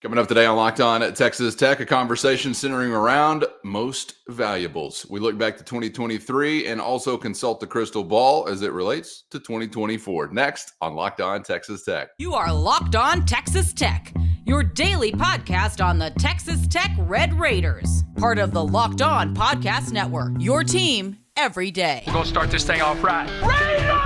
Coming up today on Locked On at Texas Tech, a conversation centering around most valuables. We look back to 2023 and also consult the crystal ball as it relates to 2024. Next on Locked On Texas Tech. You are Locked On Texas Tech, your daily podcast on the Texas Tech Red Raiders, part of the Locked On Podcast Network, your team every day. We're going to start this thing off right. Raider!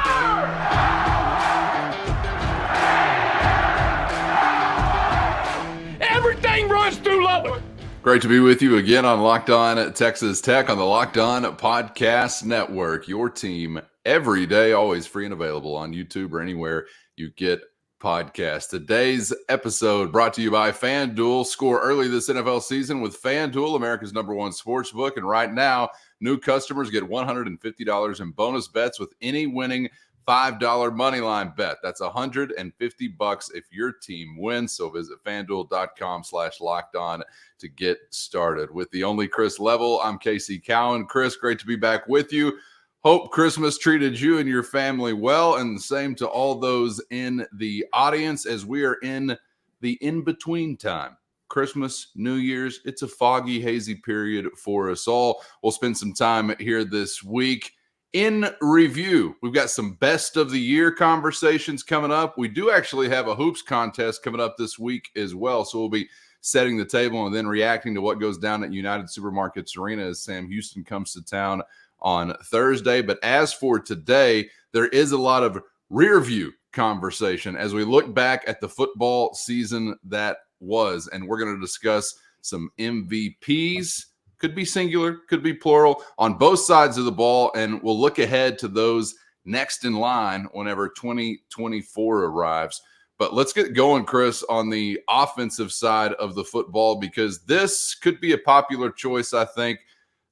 Everything runs through Lubbock. Great to be with you again on Locked On at Texas Tech on the Locked On Podcast Network. Your team every day, always free and available on YouTube or anywhere you get podcasts. Today's episode brought to you by FanDuel. Score early this NFL season with FanDuel, America's number one sportsbook. And right now, new customers get $150 in bonus bets with any winning $5 moneyline bet. That's $150 if your team wins. So visit FanDuel.com/lockedon to get started. With the only Chris Level, I'm Casey Cowan. Chris, great to be back with you. Hope Christmas treated you and your family well, and the same to all those in the audience as we are in the in-between time. Christmas, New Year's, it's a foggy, hazy period for us all. We'll spend some time here this week in review. We've got some best of the year conversations coming up. We do actually have a hoops contest coming up this week as well. So we'll be setting the table and then reacting to what goes down at United Supermarkets Arena as Sam Houston comes to town on Thursday. But as for today, there is a lot of rear view conversation as we look back at the football season that was. And we're going to discuss some MVPs. Could be singular, could be plural, on both sides of the ball, and we'll look ahead to those next in line whenever 2024 arrives. But let's get going, Chris, on the offensive side of the football, because this could be a popular choice, I think,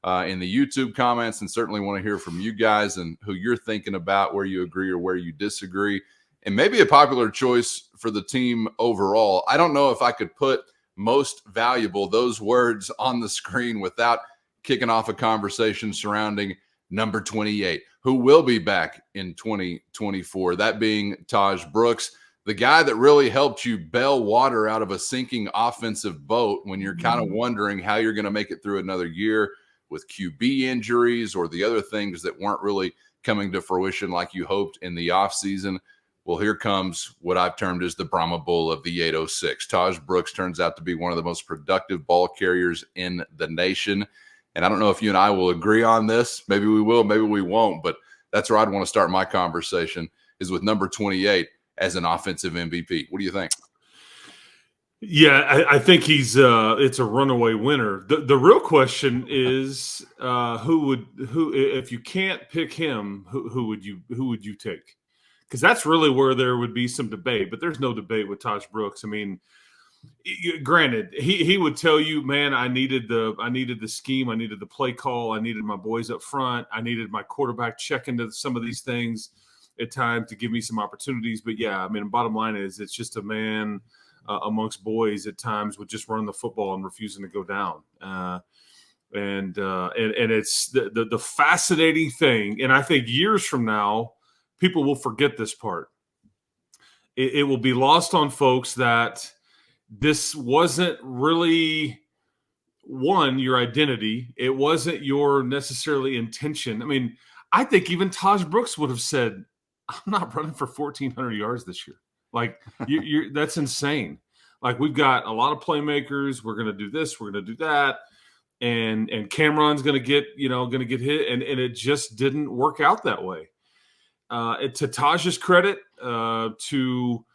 in the YouTube comments, and certainly want to hear from you guys and who you're thinking about, where you agree or where you disagree, and maybe a popular choice for the team overall. I don't know if I could put most valuable, those words on the screen without kicking off a conversation surrounding number 28, who will be back in 2024, that being Taj Brooks, the guy that really helped you bail water out of a sinking offensive boat when you're kind of wondering how you're going to make it through another year with QB injuries or the other things that weren't really coming to fruition like you hoped in the offseason. Well, here comes what I've termed as the Brahma Bull of the 806. Taj Brooks turns out to be one of the most productive ball carriers in the nation. And I don't know if you and I will agree on this. Maybe we will, maybe we won't. But that's where I'd want to start my conversation, is with number 28 as an offensive MVP. What do you think? Yeah, I think he's it's a runaway winner. The real question is who if you can't pick him, who would you take? Because that's really where there would be some debate, but there's no debate with Taj Brooks. I mean, granted, he would tell you, man, I needed the scheme, I needed the play call, I needed my boys up front, I needed my quarterback check into some of these things at times to give me some opportunities. But yeah, I mean, bottom line is it's just a man amongst boys at times with just running the football and refusing to go down. And it's the fascinating thing, and I think years from now, people will forget this part. It will be lost on folks that this wasn't really, your identity. It wasn't your necessarily intention. I mean, I think even Taj Brooks would have said, I'm not running for 1,400 yards this year. Like, that's insane. Like, we've got a lot of playmakers. We're going to do this. We're going to do that. And Cameron's going to get hit. And it just didn't work out that way. To Taj's credit, to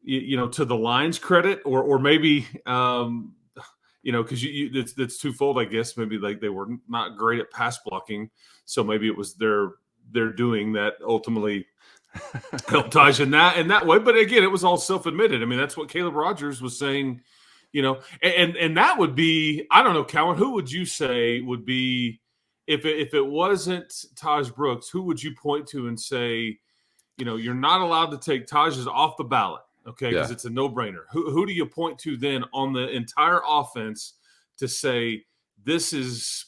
the line's credit, or maybe because it's twofold, I guess. Maybe like they were not great at pass blocking, so maybe it was their doing that ultimately helped Taj in that way. But again, it was all self-admitted. I mean, that's what Caleb Rogers was saying, and that would be, I don't know, Cowan, who would you say would be? If it wasn't Taj Brooks, who would you point to and say, you're not allowed to take Taj off the ballot, okay, because it's a no-brainer. Who do you point to then on the entire offense to say this is,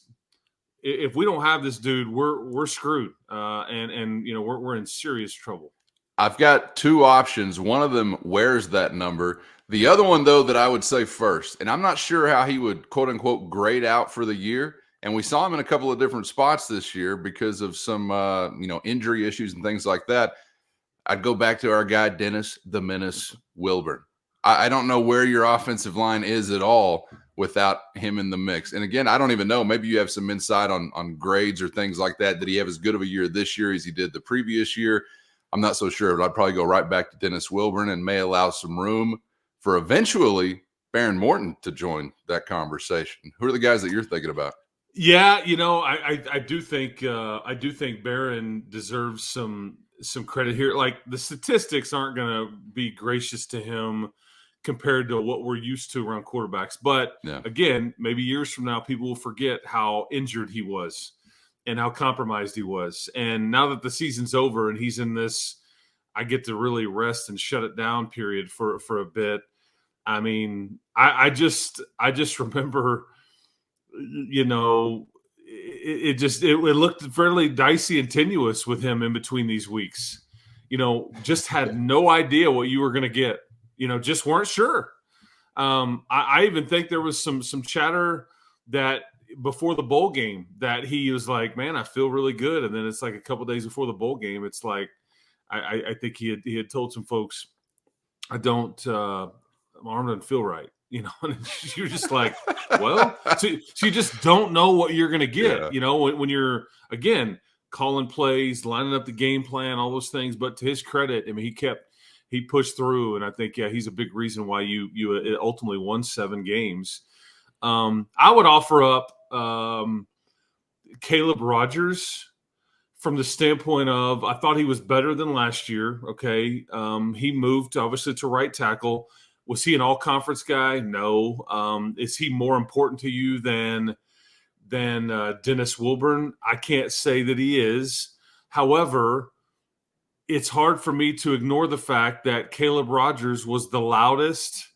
if we don't have this dude, we're screwed, and we're in serious trouble? I've got two options. One of them wears that number. The other one, though, that I would say first, and I'm not sure how he would, quote unquote, grade out for the year. And we saw him in a couple of different spots this year because of some, injury issues and things like that. I'd go back to our guy, Dennis the Menace Wilburn. I don't know where your offensive line is at all without him in the mix. And again, I don't even know. Maybe you have some insight on grades or things like that. Did he have as good of a year this year as he did the previous year? I'm not so sure, but I'd probably go right back to Dennis Wilburn and may allow some room for eventually Baron Morton to join that conversation. Who are the guys that you're thinking about? Yeah, I do think Baron deserves some credit here. Like, the statistics aren't going to be gracious to him compared to what we're used to around quarterbacks. But again, maybe years from now, people will forget how injured he was and how compromised he was. And now that the season's over and he's in this, I get to really rest and shut it down period for a bit. I mean, I just remember, it looked fairly dicey and tenuous with him in between these weeks. Just had no idea what you were going to get. Just weren't sure. I even think there was some chatter that before the bowl game that he was like, man, I feel really good. And then it's like a couple days before the bowl game, it's like, I think he had told some folks, my arm doesn't feel right. And you're just like, well, so you just don't know what you're going to get, when you're, again, calling plays, lining up the game plan, all those things. But to his credit, I mean, he pushed through. And I think, he's a big reason why you ultimately won 7 games. I would offer up Caleb Rogers from the standpoint of, I thought he was better than last year. Okay. He moved obviously to right tackle. Was he an all-conference guy? No. Is he more important to you than Dennis Wilburn? I can't say that he is. However, it's hard for me to ignore the fact that Caleb Rogers was the loudest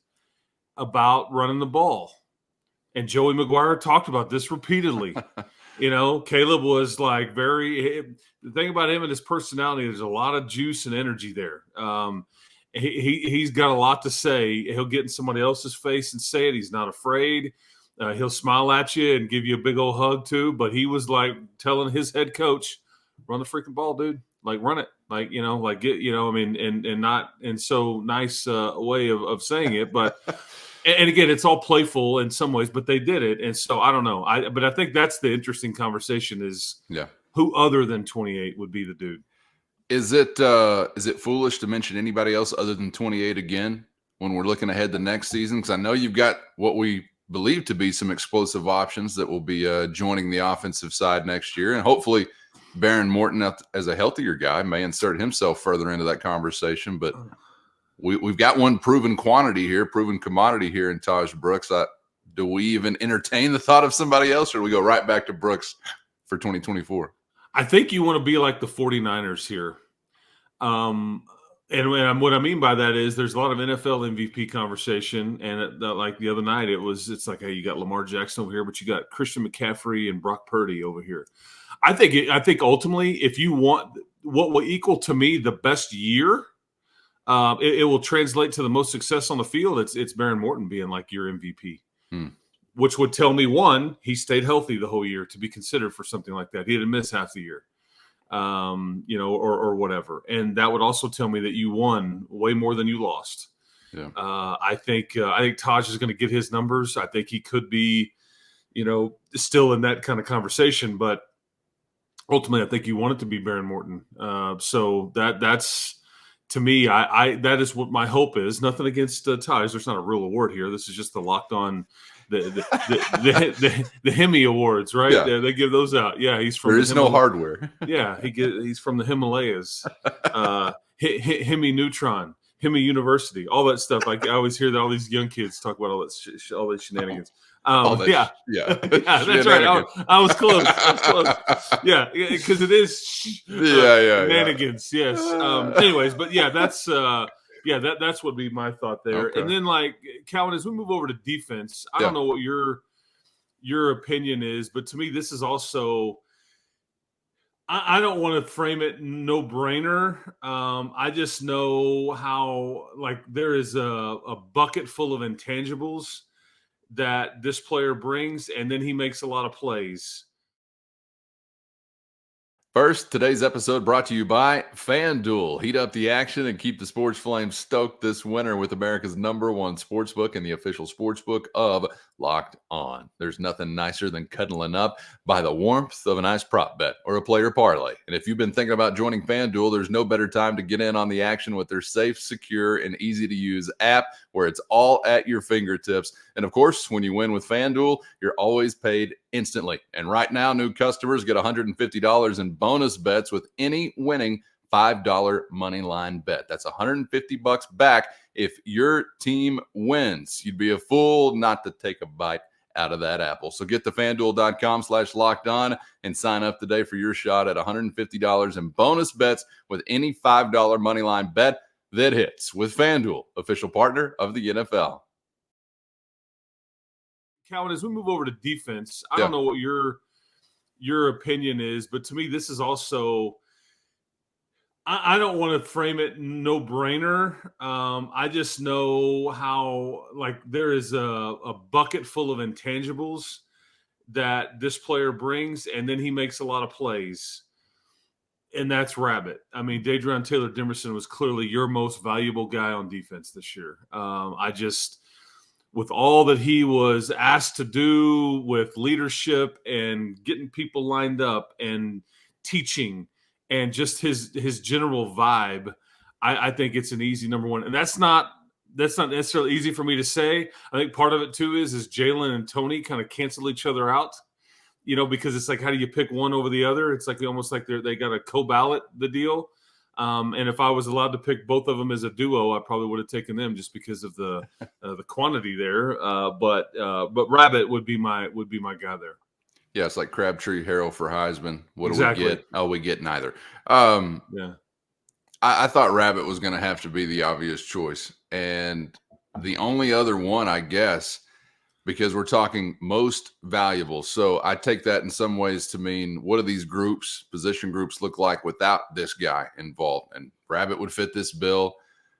about running the ball. And Joey McGuire talked about this repeatedly. Caleb was like the thing about him and his personality, there's a lot of juice and energy there. He's got a lot to say. He'll get in somebody else's face and say it. He's not afraid. He'll smile at you and give you a big old hug too. But he was like telling his head coach, run the freaking ball, dude. Like, run it. Like, get, and not in so nice way of saying it. But, and again, it's all playful in some ways, but they did it. And so I don't know. But I think that's the interesting conversation is who other than 28 would be the dude. Is it foolish to mention anybody else other than 28 again when we're looking ahead to next season? Because I know you've got what we believe to be some explosive options that will be joining the offensive side next year. And hopefully Baron Morton, as a healthier guy, may insert himself further into that conversation. But we've got one proven commodity here in Taj Brooks. Do we even entertain the thought of somebody else, or do we go right back to Brooks for 2024? I think you want to be like the 49ers here. And what I mean by that is there's a lot of NFL MVP conversation. And like the other night, it's like, hey, you got Lamar Jackson over here, but you got Christian McCaffrey and Brock Purdy over here. I think ultimately, if you want what will equal to me the best year, it will translate to the most success on the field. It's Baron Morton being like your MVP. Which would tell me, one, he stayed healthy the whole year to be considered for something like that. He didn't miss half the year, or whatever. And that would also tell me that you won way more than you lost. Yeah. I think Taj is going to get his numbers. I think he could be, still in that kind of conversation. But ultimately, I think you want it to be Baron Morton. So that's to me, that is what my hope is. Nothing against Taj. There's not a real award here. This is just the locked on. The Hemi Awards, right? Yeah, they give those out. Yeah, he's from. There is no hardware. Yeah, he's from the Himalayas. Hemi Neutron, Hemi University, all that stuff. I always hear that all these young kids talk about all that all these shenanigans. Yeah, that's right. I was close. Yeah, because it is shenanigans. Yes. Anyways, but yeah, that's. That's what would be my thought there. Okay. And then, like, Calvin, as we move over to defense, I don't know what your opinion is, but to me, this is also I don't want to frame it no brainer. I just know how there is a bucket full of intangibles that this player brings, and then he makes a lot of plays. First, today's episode brought to you by FanDuel. Heat up the action and keep the sports flames stoked this winter with America's #1 sportsbook and the official sportsbook of Locked On. There's nothing nicer than cuddling up by the warmth of a nice prop bet or a player parlay. And if you've been thinking about joining FanDuel, there's no better time to get in on the action with their safe, secure, and easy-to-use app where it's all at your fingertips. And of course, when you win with FanDuel, you're always paid instantly. And right now, new customers get $150 in bonus bets with any winning $5 money line bet. That's $150 back if your team wins. You'd be a fool not to take a bite out of that apple. So get to FanDuel.com/lockedon and sign up today for your shot at $150 in bonus bets with any $5 money line bet that hits with FanDuel, official partner of the NFL. Calvin, as we move over to defense, I don't know what your opinion is, but to me, this is also – I don't want to frame it no brainer. I just know how there is a bucket full of intangibles that this player brings, and then he makes a lot of plays, and that's Rabbit. I mean, Dadrion Taylor-Demerson was clearly your most valuable guy on defense this year. With all that he was asked to do with leadership and getting people lined up and teaching and just his general vibe, I think it's an easy #1. And that's not necessarily easy for me to say. I think part of it too is Jalen and Tony kind of cancel each other out, because it's like, how do you pick one over the other? It's like almost like they got to co-ballot the deal. And if I was allowed to pick both of them as a duo, I probably would have taken them just because of the quantity there. But Rabbit would be my guy there. Yeah, it's like Crabtree, Harrell for Heisman. What Exactly. do we get? Oh, we get neither. Yeah. I thought Rabbit was going to have to be the obvious choice. And the only other one, I guess, because we're talking most valuable. So I take that in some ways to mean, what do these position groups look like without this guy involved? And Rabbit would fit this bill.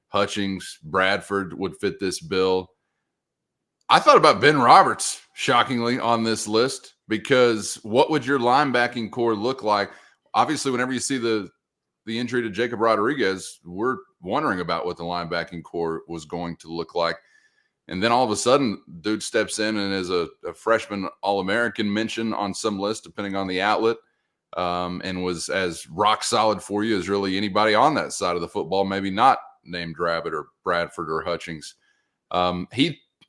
Hutchings, Bradford would fit this bill. I thought about Ben Roberts, shockingly, on this list, because what would your linebacking core look like? Obviously, whenever you see the injury to Jacob Rodriguez, we're wondering about what the linebacking core was going to look like. And then all of a sudden, dude steps in and is a freshman All-American mention on some list, depending on the outlet, and was as rock solid for you as really anybody on that side of the football, maybe not named Rabbit or Bradford or Hutchings.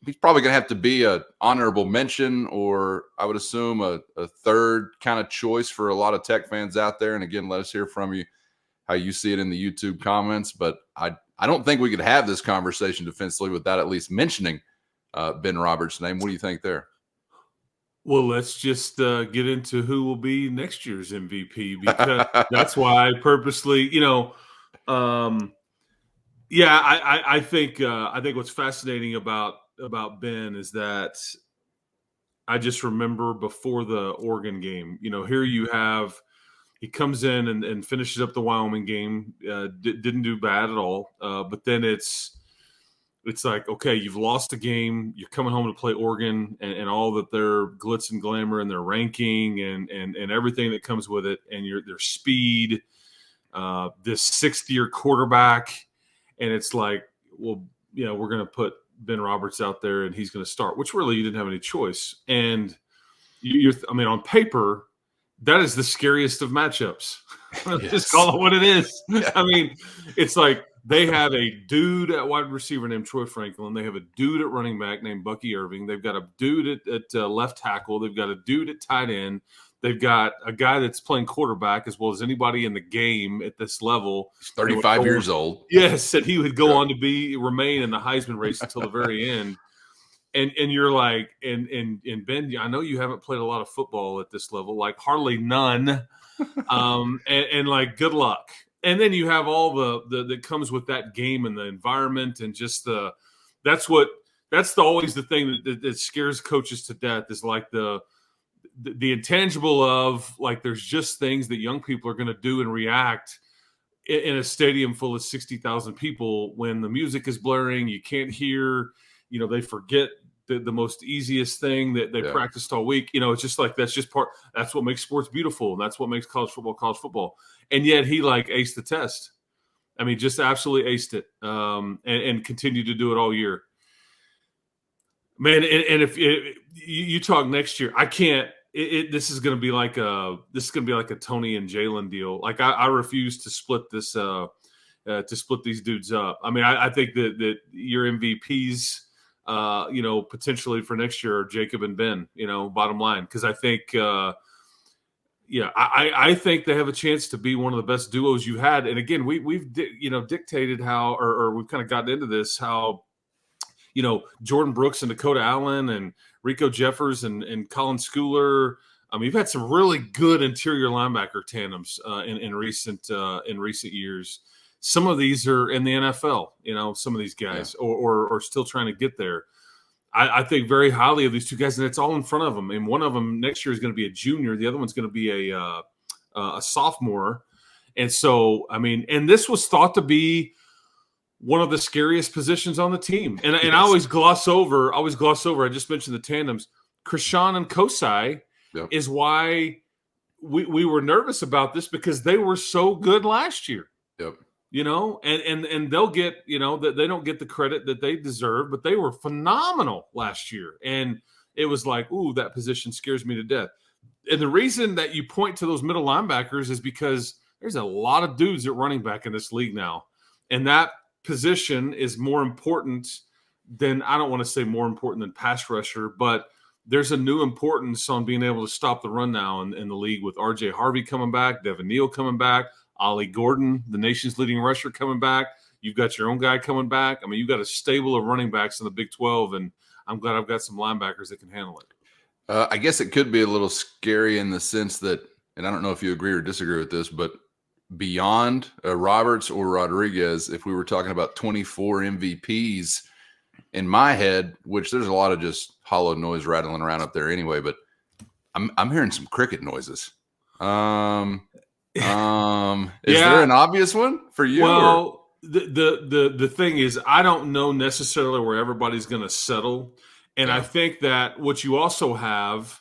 He's probably going to have to be an honorable mention, or I would assume a third kind of choice for a lot of Tech fans out there. And again, let us hear from you how you see it in the YouTube comments. But I don't think we could have this conversation defensively without at least mentioning Ben Roberts' name. What do you think there? Well, let's just get into who will be next year's MVP, because that's why I purposely, I think what's fascinating about Ben is that I just remember before the Oregon game, here you have, he comes in and finishes up the Wyoming game, didn't do bad at all. But then it's like, okay, you've lost a game, you're coming home to play Oregon and all that their glitz and glamour and their ranking and everything that comes with it, and their speed, this sixth-year quarterback, and it's like, well, we're going to put Ben Roberts out there and he's going to start, which really you didn't have any choice. And on paper, that is the scariest of matchups. Yes. Just call it what it is. Yeah. It's like they have a dude at wide receiver named Troy Franklin. They have a dude at running back named Bucky Irving. They've got a dude at left tackle. They've got a dude at tight end. They've got a guy that's playing quarterback as well as anybody in the game at this level. He's 35 years old. Yes, and he would go on to remain in the Heisman race until the very end. And you're like, and Ben, I know you haven't played a lot of football at this level, like hardly none. And like, good luck. And then you have all the that comes with that game and the environment and just that's always the thing that scares coaches to death, is like the the intangible of like there's just things that young people are going to do and react in a stadium full of 60,000 people when the music is blaring, you can't hear, they forget the most easiest thing that they practiced all week. It's just like that's what makes sports beautiful, and that's what makes college football. And yet he like aced the test. I mean, just absolutely aced it, and continued to do it all year. Man, and if you talk next year, I can't. This is going to be like a Tony and Jalen deal. Like I refuse to split this to split these dudes up. I mean, I think that your MVPs, potentially for next year are Jacob and Ben. Bottom line, because I think, I think they have a chance to be one of the best duos you had. And again, we've dictated how, or we've kind of gotten into this how, Jordan Brooks and Dakota Allen and Rico Jeffers and Colin Schooler. I mean, you've had some really good interior linebacker tandems in recent years. Some of these are in the NFL, some of these guys or still trying to get there. I think very highly of these two guys, and it's all in front of them. And one of them next year is going to be a junior. The other one's going to be a sophomore. And so, I mean, and this was thought to be one of the scariest positions on the team. And I always gloss over, I just mentioned the tandems. Krishan and Kosai is why we were nervous about this, because they were so good last year. Yep. And they'll get, that they don't get the credit that they deserve, but they were phenomenal last year. And it was like, ooh, that position scares me to death. And the reason that you point to those middle linebackers is because there's a lot of dudes at running back in this league now. And that position is more important than, I don't want to say more important than pass rusher, but there's a new importance on being able to stop the run now in the league with RJ Harvey coming back, Devin Neal coming back, Ollie Gordon, the nation's leading rusher, coming back. You've got your own guy coming back. I mean, you've got a stable of running backs in the Big 12, and I'm glad I've got some linebackers that can handle it. I guess it could be a little scary in the sense that, and I don't know if you agree or disagree with this, but beyond Roberts or Rodriguez, if we were talking about 24 MVPs in my head, which there's a lot of just hollow noise rattling around up there anyway, but I'm hearing some cricket noises. Is there an obvious one for you? Well, the thing is, I don't know necessarily where everybody's going to settle. And I think that what you also have,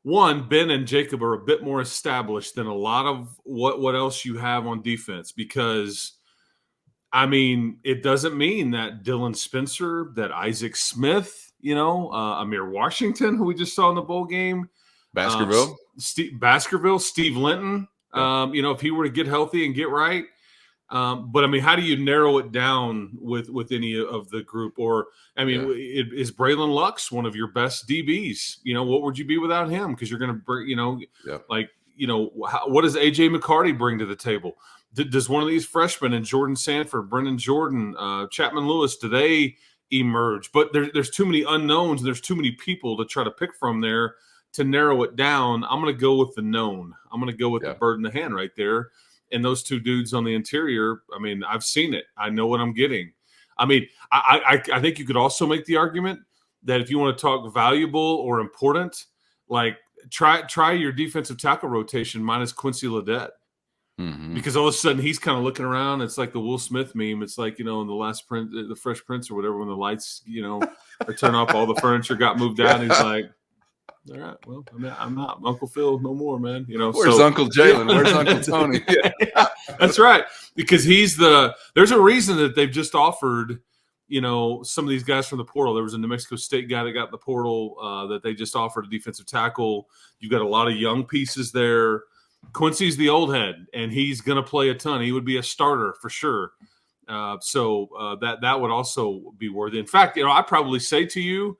one, Ben and Jacob are a bit more established than a lot of what else you have on defense, because, I mean, it doesn't mean that Dylan Spencer, that Isaac Smith, Amir Washington, who we just saw in the bowl game, Baskerville, Steve Linton, if he were to get healthy and get right. But I mean, how do you narrow it down with any of the group? Or, I mean, is Braylon Lux one of your best DBs? What would you be without him? Because you're going to bring, what does AJ McCarty bring to the table? Does one of these freshmen, and Jordan Sanford, Brendan Jordan, Chapman Lewis, do they emerge? But there's too many unknowns, and there's too many people to try to pick from there to narrow it down. I'm going to go with the known. I'm going to go with the bird in the hand right there. And those two dudes on the interior, I mean, I've seen it. I know what I'm getting. I mean, I think you could also make the argument that if you want to talk valuable or important, like try your defensive tackle rotation minus Quincy Ledet. Mm-hmm. Because all of a sudden he's kind of looking around. It's like the Will Smith meme. It's like, in the last print, the Fresh Prince or whatever, when the lights, are turned off, all the furniture got moved out. And he's like, all right, well, I'm not Uncle Phil no more, man. Where's Uncle Jalen? Where's Uncle Tony? That's right. Because there's a reason that they've just offered, some of these guys from the portal. There was a New Mexico State guy that got in the portal that they just offered a defensive tackle. You've got a lot of young pieces there. Quincy's the old head, and he's going to play a ton. He would be a starter for sure. So that would also be worthy. In fact, I'd probably say to you,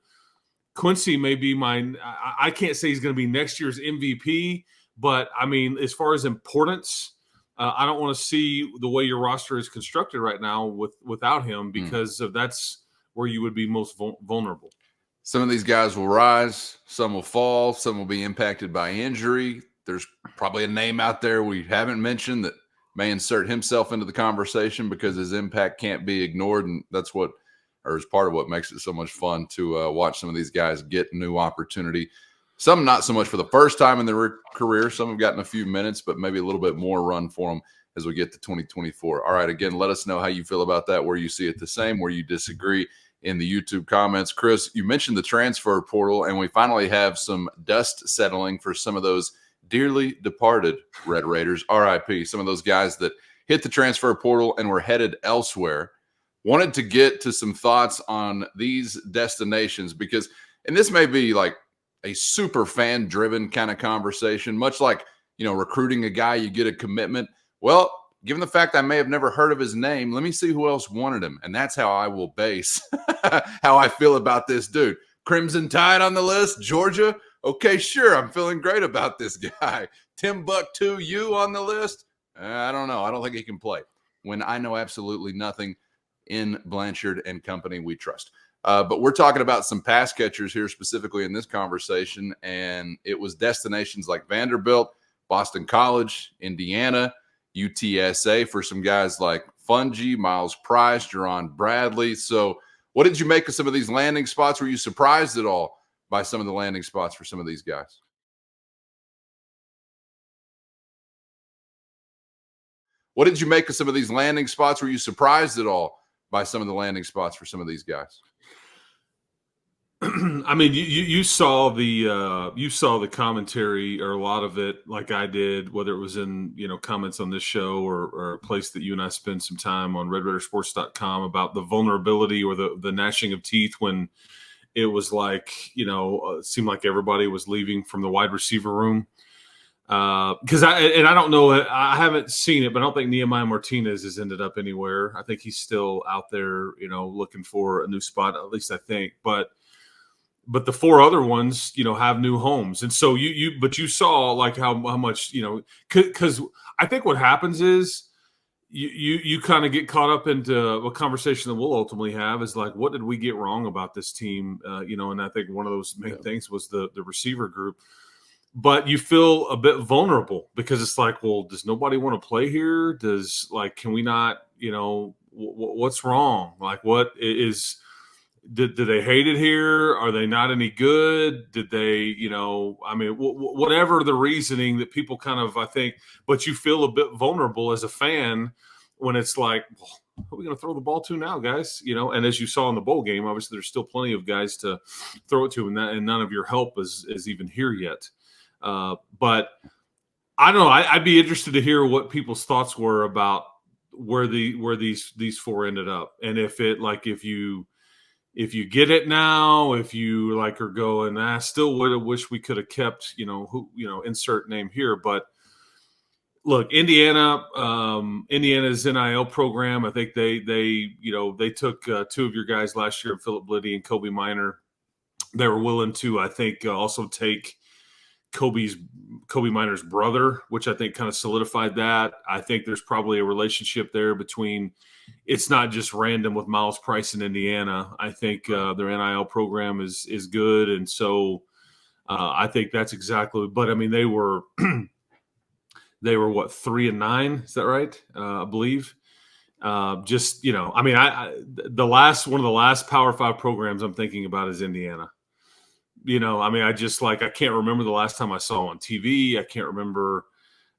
Quincy may be I can't say he's going to be next year's MVP, but I mean, as far as importance, I don't want to see the way your roster is constructed right now without him, because that's where you would be most vulnerable. Some of these guys will rise, some will fall, some will be impacted by injury. There's probably a name out there we haven't mentioned that may insert himself into the conversation because his impact can't be ignored, and that's is part of what makes it so much fun to watch some of these guys get new opportunity. Some not so much for the first time in their career. Some have gotten a few minutes, but maybe a little bit more run for them as we get to 2024. All right, again, let us know how you feel about that, where you see it the same, where you disagree in the YouTube comments. Chris, you mentioned the transfer portal, and we finally have some dust settling for some of those dearly departed Red Raiders, RIP, some of those guys that hit the transfer portal and were headed elsewhere. Wanted to get to some thoughts on these destinations because, and this may be like a super fan driven kind of conversation, much like, recruiting a guy, you get a commitment. Well, given the fact I may have never heard of his name, let me see who else wanted him. And that's how I will base how I feel about this dude. Crimson Tide on the list, Georgia. Okay, sure. I'm feeling great about this guy. Timbuktu U on the list. I don't know. I don't think he can play when I know absolutely nothing in Blanchard and company we trust. But we're talking about some pass catchers here specifically in this conversation, and it was destinations like Vanderbilt, Boston College, Indiana, UTSA for some guys like Fungi, Miles Price, Jerron Bradley. So what did you make of some of these landing spots? Were you surprised at all by some of the landing spots for some of these guys? What did you make of some of these landing spots? Were you surprised at all by some of the landing spots for some of these guys? I mean, you saw the commentary, or a lot of it, like I did, whether it was in comments on this show or a place that you and I spend some time on RedRaidersports.com about the vulnerability or the gnashing of teeth when it was like it seemed like everybody was leaving from the wide receiver room. Because I don't know, I haven't seen it, but I don't think Nehemiah Martinez has ended up anywhere. I think he's still out there, looking for a new spot, at least I think. But the four other ones, have new homes, and so you saw like how much because I think what happens is you kind of get caught up into a conversation that we'll ultimately have is like, what did we get wrong about this team? And I think one of those main things was the receiver group. But you feel a bit vulnerable because it's like, well, does nobody want to play here? Can we not, what's wrong? Like, what is, did they hate it here? Are they not any good? Did they, whatever the reasoning that people kind of, I think, but you feel a bit vulnerable as a fan when it's like, well, who are we going to throw the ball to now, guys? And as you saw in the bowl game, obviously there's still plenty of guys to throw it to, and none of your help is even here yet. But I don't know. I'd be interested to hear what people's thoughts were about where these four ended up, and if you get it now, if you are going, I still would have wished we could have kept insert name here. But look, Indiana's NIL program. I think they took two of your guys last year, Philip Bliddy and Kobe Minor. They were willing to, I think, also take Kobe Minor's brother, which I think kind of solidified that. I think there's probably a relationship there between, it's not just random with Miles Price in Indiana. I think their NIL program is good. And so I think that's exactly, but I mean, they were what, 3-9? Is that right? I believe. One of the last Power 5 programs I'm thinking about is Indiana. I can't remember the last time I saw on TV. I can't remember,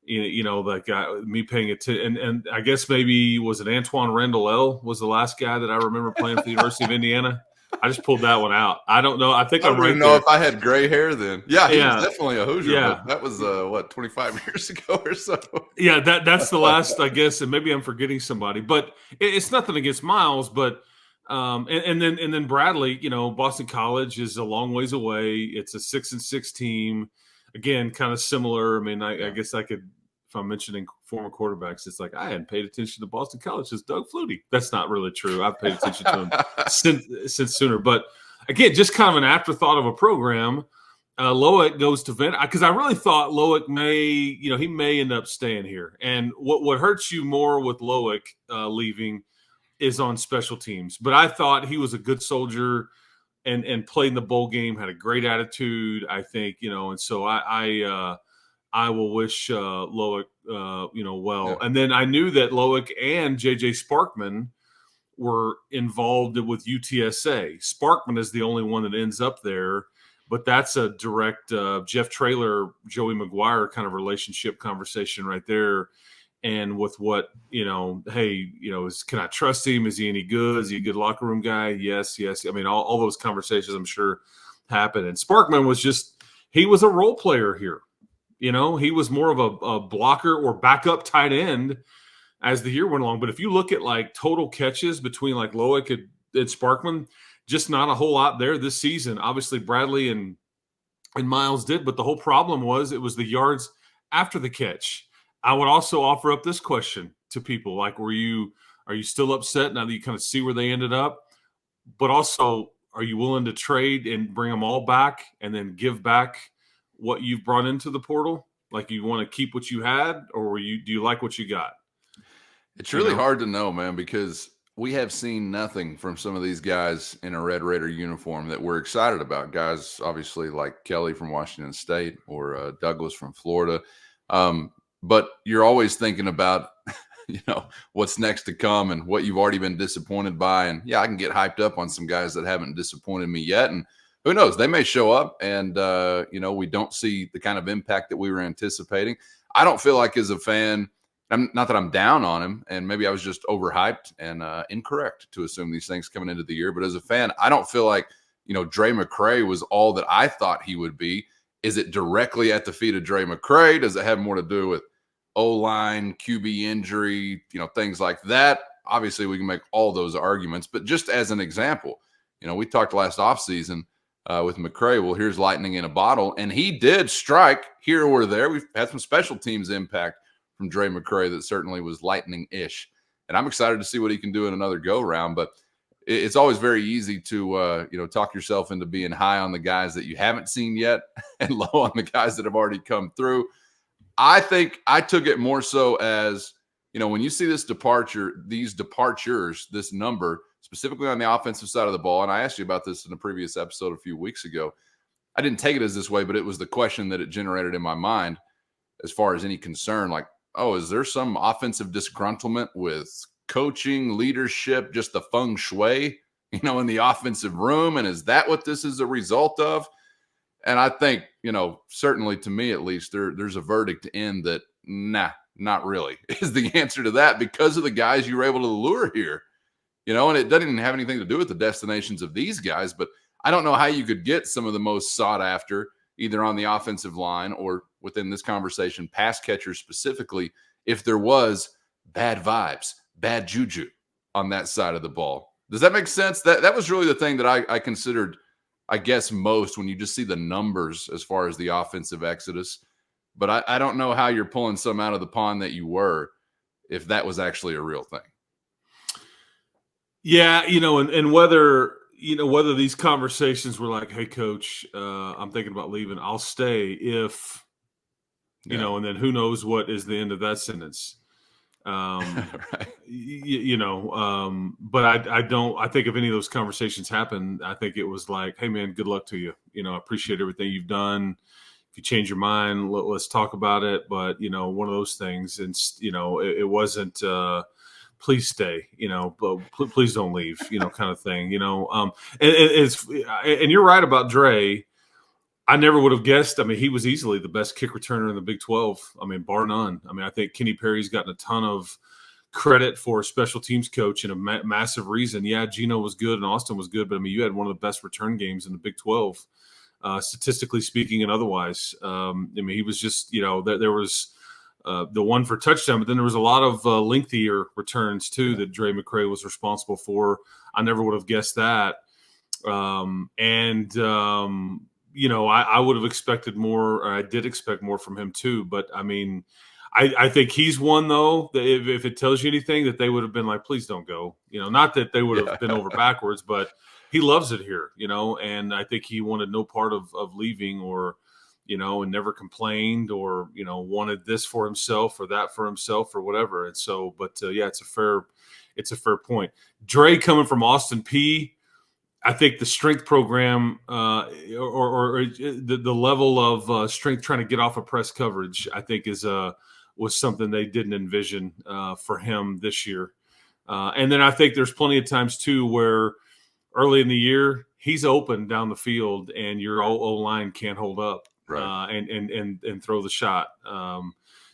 me paying attention. And I guess maybe, was it Antoine Randall was the last guy that I remember playing for the University of Indiana? I just pulled that one out. I don't know. I think I'm right. I don't know if I had gray hair then. Yeah, he was definitely a Hoosier. Yeah. That was 25 years ago or so. Yeah, that's the last, I guess, and maybe I'm forgetting somebody. But it's nothing against Miles, but and then Bradley, Boston College is a long ways away. It's a 6-6 team. Again, kind of similar. I mean, I guess I could, if I'm mentioning former quarterbacks, it's like I hadn't paid attention to Boston College since Doug Flutie. That's not really true. I've paid attention to him since sooner. But again, just kind of an afterthought of a program. Loic goes to Vent because I really thought Loic he may end up staying here. And what hurts you more with Loic leaving is on special teams. But I thought he was a good soldier and played in the bowl game, had a great attitude, I think, and so I will wish Loic, well. Yeah. And then I knew that Loic and J.J. Sparkman were involved with UTSA. Sparkman is the only one that ends up there, but that's a direct Jeff Traylor, Joey Maguire kind of relationship conversation right there. And with what, hey, can I trust him? Is he any good? Is he a good locker room guy? Yes. I mean, all those conversations I'm sure happen. And Sparkman he was a role player here. He was more of a blocker or backup tight end as the year went along. But if you look at like total catches between like Loic and Sparkman, just not a whole lot there this season. Obviously Bradley and Miles did, but the whole problem was it was the yards after the catch. I would also offer up this question to people. Like, are you still upset now that you kind of see where they ended up? But also, are you willing to trade and bring them all back and then give back what you've brought into the portal? Like, you want to keep what you had, or do you like what you got? It's really hard to know, man, because we have seen nothing from some of these guys in a Red Raider uniform that we're excited about. Guys, obviously, like Kelly from Washington State or Douglas from Florida. But you're always thinking about, what's next to come and what you've already been disappointed by. And yeah, I can get hyped up on some guys that haven't disappointed me yet. And who knows, they may show up and, we don't see the kind of impact that we were anticipating. I don't feel like as a fan, not that I'm down on him, and maybe I was just overhyped and incorrect to assume these things coming into the year. But as a fan, I don't feel like, Dre McCray was all that I thought he would be. Is it directly at the feet of Dre McCray? Does it have more to do with O-line, QB injury, things like that? Obviously, we can make all those arguments. But just as an example, we talked last offseason with McCray. Well, here's lightning in a bottle. And he did strike here or there. We've had some special teams impact from Dre McCray that certainly was lightning-ish. And I'm excited to see what he can do in another go-round. But it's always very easy to, talk yourself into being high on the guys that you haven't seen yet and low on the guys that have already come through. I think I took it more so as, when you see these departures, this number, specifically on the offensive side of the ball, and I asked you about this in a previous episode a few weeks ago. I didn't take it as this way, but it was the question that it generated in my mind as far as any concern. Like, oh, is there some offensive disgruntlement with coaching, leadership, just the feng shui, in the offensive room? And is that what this is a result of? And I think, certainly to me at least, there's a verdict in that, nah, not really, is the answer to that, because of the guys you were able to lure here. And it doesn't even have anything to do with the destinations of these guys, but I don't know how you could get some of the most sought after, either on the offensive line or within this conversation, pass catchers specifically, if there was bad vibes, bad juju on that side of the ball. Does that make sense? That was really the thing that I considered, I guess, most when you just see the numbers as far as the offensive exodus. But I don't know how you're pulling some out of the pond that you were, if that was actually a real thing. Yeah, and whether these conversations were like, hey, coach, I'm thinking about leaving. I'll stay if, and then who knows what is the end of that sentence. Right. But I think if any of those conversations happened, I think it was like, hey man, good luck to you. I appreciate everything you've done. If you change your mind, let's talk about it. But, one of those things, and, it wasn't, please stay, but please don't leave, kind of thing, and you're right about Dre. I never would have guessed. I mean, he was easily the best kick returner in the Big 12. I mean, bar none. I mean, I think Kenny Perry's gotten a ton of credit for a special teams coach and a massive reason. Yeah, Gino was good and Austin was good, but I mean, you had one of the best return games in the Big 12, statistically speaking and otherwise. I mean, he was just, there was the one for touchdown, but then there was a lot of lengthier returns too that Dre McCray was responsible for. I never would have guessed that. I would have expected more. Or I did expect more from him too. But I mean, I think he's one though that if it tells you anything, that they would have been like, please don't go. Not that they would have been over backwards, but he loves it here. And I think he wanted no part of leaving or, and never complained or wanted this for himself or that for himself or whatever. And so, but it's a fair point. Dre coming from Austin P. I think the strength program or the level of strength trying to get off of press coverage, I think was something they didn't envision for him this year. And then I think there's plenty of times too where early in the year he's open down the field, and your O-line can't hold up, Right. and throw the shot.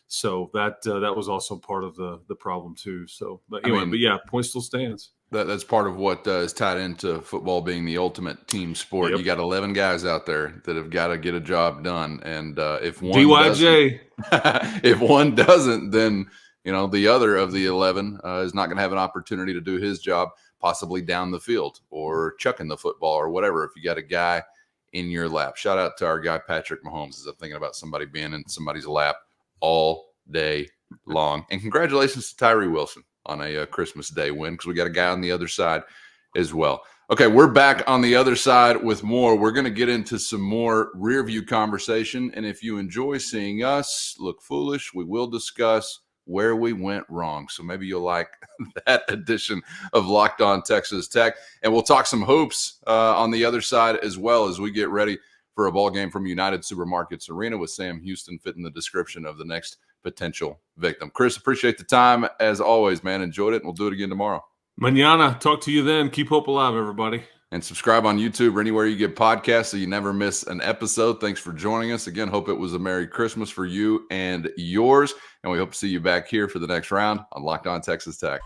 So that was also part of the problem too. So, but anyway, but yeah, point still stands. That's part of what is tied into football being the ultimate team sport. Yep. You got 11 guys out there that have got to get a job done, and if one DYJ, if one doesn't, then the other of the 11 is not going to have an opportunity to do his job, possibly down the field or chucking the football or whatever. If you got a guy in your lap, shout out to our guy Patrick Mahomes. As I'm thinking about somebody being in somebody's lap all day long, and congratulations to Tyree Wilson on a Christmas Day win, because we got a guy on the other side as well. Okay, we're back on the other side with more. We're going to get into some more rear view conversation, and if you enjoy seeing us look foolish, we will discuss where we went wrong. So maybe you'll like that edition of Locked On Texas Tech, and we'll talk some hoops on the other side as well, as we get ready for a ball game from United Supermarkets Arena with Sam Houston fitting the description of the next potential victim. Chris, appreciate the time as always, man. Enjoyed it, and we'll do it again tomorrow. Mañana. Talk to you then. Keep hope alive, everybody. And subscribe on YouTube or anywhere you get podcasts so you never miss an episode. Thanks for joining us. Again, hope it was a Merry Christmas for you and yours. And we hope to see you back here for the next round on Locked On Texas Tech.